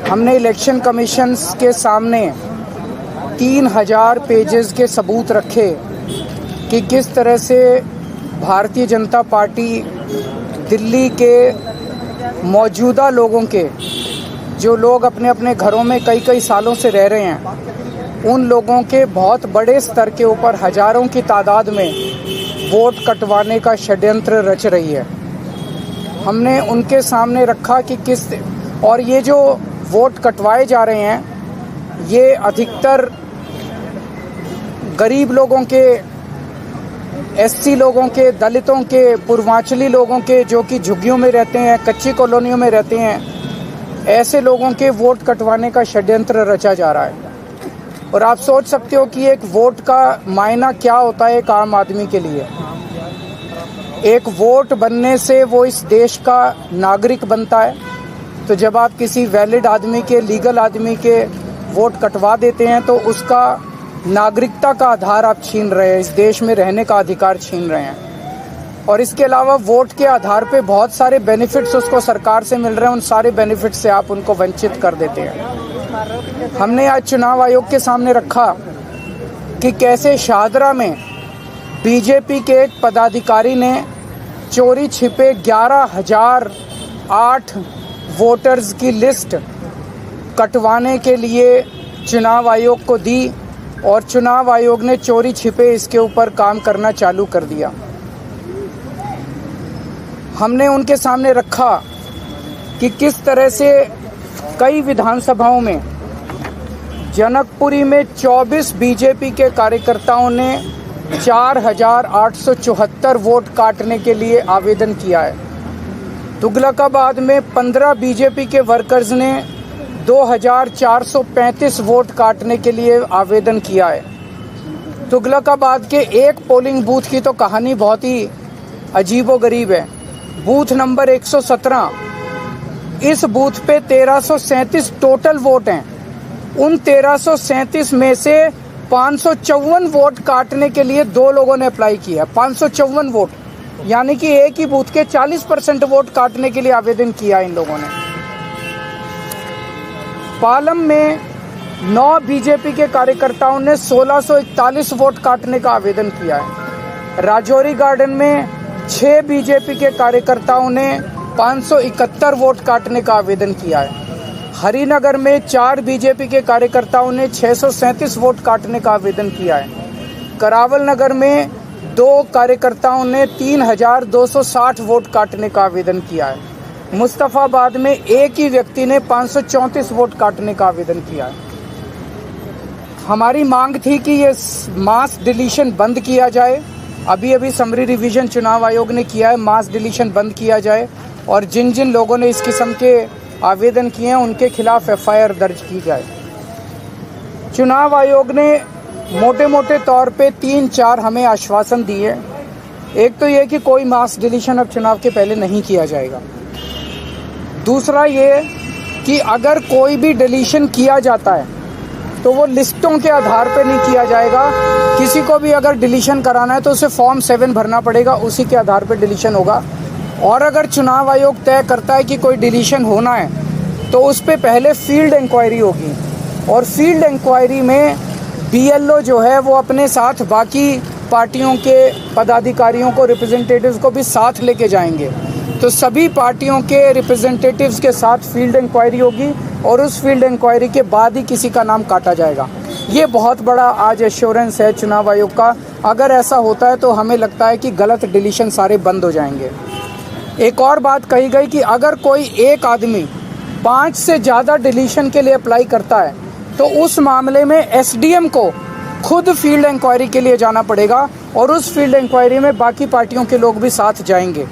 हमने election commission के सामने 3000 पेजेस के सबूत रखे कि किस तरह से भारतीय जनता पार्टी दिल्ली के मौजूदा लोगों के, जो लोग अपने अपने घरों में कई कई सालों से रह रहे हैं, उन लोगों के बहुत बड़े स्तर के ऊपर हजारों की तादाद में वोट कटवाने का षड्यंत्र रच रही है। हमने उनके सामने रखा कि किस, और ये जो वोट कटवाए जा रहे हैं ये अधिकतर गरीब लोगों के, एससी लोगों के, दलितों के, पूर्वांचली लोगों के, जो कि झुग्गियों में रहते हैं, कच्ची कॉलोनियों में रहते हैं, ऐसे लोगों के वोट कटवाने का षड्यंत्र रचा जा रहा है। और आप सोच सकते हो कि एक वोट का मायना क्या होता है एक आम आदमी के लिए। एक वोट बनने से वो इस देश का नागरिक बनता है। तो जब आप किसी वैलिड आदमी के, लीगल आदमी के वोट कटवा देते हैं तो उसका नागरिकता का आधार आप छीन रहे हैं, इस देश में रहने का अधिकार छीन रहे हैं। और इसके अलावा वोट के आधार पे बहुत सारे बेनिफिट्स उसको सरकार से मिल रहे हैं, उन सारे बेनिफिट से आप उनको वंचित कर देते हैं। हमने आज चुनाव आयोग के सामने रखा कि कैसे शाहदरा में बीजेपी के एक पदाधिकारी ने चोरी छिपे 11,008 वोटर्स की लिस्ट कटवाने के लिए चुनाव आयोग को दी और चुनाव आयोग ने चोरी छिपे इसके ऊपर काम करना चालू कर दिया। हमने उनके सामने रखा कि किस तरह से कई विधानसभाओं में, जनकपुरी में 24 बीजेपी के कार्यकर्ताओं ने 4,874 वोट काटने के लिए आवेदन किया है। तुगलकाबाद में 15 बीजेपी के वर्कर्स ने 2,435 वोट काटने के लिए आवेदन किया है। तुगलकाबाद के एक पोलिंग बूथ की तो कहानी बहुत ही अजीबोगरीब है। बूथ नंबर 117, इस बूथ पे 1337 टोटल वोट हैं। उन 1337 में से 554 वोट काटने के लिए 2 लोगों ने अप्लाई किया। 554 वोट, यानी कि एक ही बूथ के 40% वोट काटने के लिए आवेदन किया इन लोगों ने। पालम में 9 बीजेपी के कार्यकर्ताओं ने 1641 वोट काटने का आवेदन किया है। राजौरी गार्डन में 6 बीजेपी के कार्यकर्ताओं ने 571 वोट काटने का आवेदन किया है। हरिनगर में 4 बीजेपी के कार्यकर्ताओं ने 637 वोट काटने का आवेदन किया है। करावल नगर में 2 कार्यकर्ताओं ने 3,260 वोट काटने का आवेदन किया है। मुस्तफाबाद में एक ही व्यक्ति ने 534 वोट काटने का आवेदन किया है। हमारी मांग थी कि ये मास डिलीशन बंद किया जाए। अभी समरी रिवीजन चुनाव आयोग ने किया है, मास डिलीशन बंद किया जाए और जिन जिन लोगों ने इस किस्म के आवेदन किए हैं उनके खिलाफ एफआईआर दर्ज की जाए। चुनाव आयोग ने मोटे मोटे तौर पे 3-4 हमें आश्वासन दिए। एक तो ये कि कोई मास डिलीशन अब चुनाव के पहले नहीं किया जाएगा। दूसरा ये कि अगर कोई भी डिलीशन किया जाता है तो वो लिस्टों के आधार पे नहीं किया जाएगा। किसी को भी अगर डिलीशन कराना है तो उसे फॉर्म 7 भरना पड़ेगा, उसी के आधार पे डिलीशन होगा। और अगर चुनाव आयोग तय करता है कि कोई डिलीशन होना है तो उस पे पहले फील्ड इंक्वायरी होगी और फील्ड इंक्वायरी में बीएलओ जो है वो अपने साथ बाकी पार्टियों के पदाधिकारियों को, रिप्रेजेंटेटिव्स को भी साथ लेके जाएंगे। तो सभी पार्टियों के रिप्रेजेंटेटिव्स के साथ फील्ड इंक्वायरी होगी और उस फील्ड इंक्वायरी के बाद ही किसी का नाम काटा जाएगा। ये बहुत बड़ा आज एश्योरेंस है चुनाव आयोग का। अगर ऐसा होता है तो हमें लगता है कि गलत डिलीशन सारे बंद हो जाएंगे। एक और बात कही गई कि अगर कोई एक आदमी 5 से ज़्यादा डिलीशन के लिए अप्लाई करता है तो उस मामले में एसडीएम को खुद फील्ड इंक्वायरी के लिए जाना पड़ेगा और उस फील्ड इंक्वायरी में बाकी पार्टियों के लोग भी साथ जाएंगे।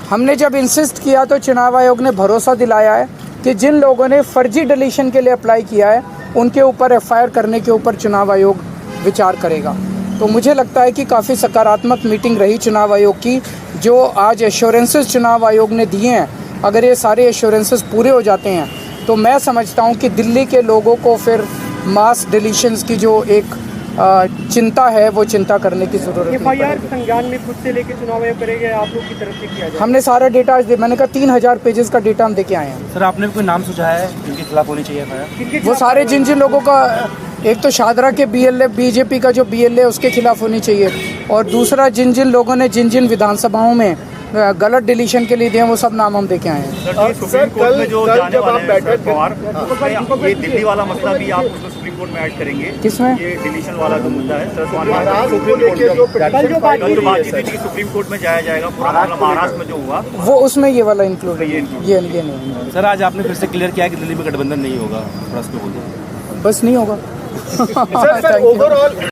हमने जब इंसिस्ट किया तो चुनाव आयोग ने भरोसा दिलाया है कि जिन लोगों ने फर्जी डिलीशन के लिए अप्लाई किया है उनके ऊपर एफआईआर करने के ऊपर चुनाव आयोग विचार करेगा। तो मुझे लगता है कि काफ़ी सकारात्मक मीटिंग रही चुनाव आयोग की। जो आज एश्योरेंसेस चुनाव आयोग ने दिए हैं, अगर ये सारे एश्योरेंसेस पूरे हो जाते हैं तो मैं समझता हूँ कि दिल्ली के लोगों को फिर मास डिलीशंस की जो एक चिंता है वो चिंता करने की जरूरत नहीं FIR पड़ेगी। संज्ञान में खुद से लेके चुनाव आयोग करेंगे, आप लोग की तरफ से किया जाए? हमने सारा डेटा आज मैंने कहा 3000 पेजेस का डेटा हम देके आए हैं। सर आपने भी कोई नाम सुझाया है जिनके खिलाफ होनी चाहिए FIR? किनके वो खिलाफ सारे जिन जिन लोगों का, एक तो शादरा के BLA बीजेपी का जो BLA उसके खिलाफ होनी चाहिए, और दूसरा जिन जिन लोगों ने जिन जिन विधानसभाओं में गलत डिलीशन के लिए दिए वो सब नाम हम देके आए हैं। सुप्रीम कोर्ट में जो जाने वाले हैं शरद पवार, उसमें ये दिल्ली वाला मसला भी आप उसको सुप्रीम कोर्ट में ऐड करेंगे? किसमें? ये डिलीशन वाला जो मुद्दा है शरद पवार, कल जो बात कल जो बातचीत हुई थी कि सुप्रीम कोर्ट में जाया जाएगा, पूरा मामला महाराष्ट्र में जो हुआ वो उसमें ये वाला इंक्लूड ये ये नहीं, सर आज आपने फिर से क्लियर किया कि दिल्ली में गठबंधन नहीं होगा, थोड़ा इसको बोलिए। बस नहीं होगा। Sir Thank you. ओवरऑल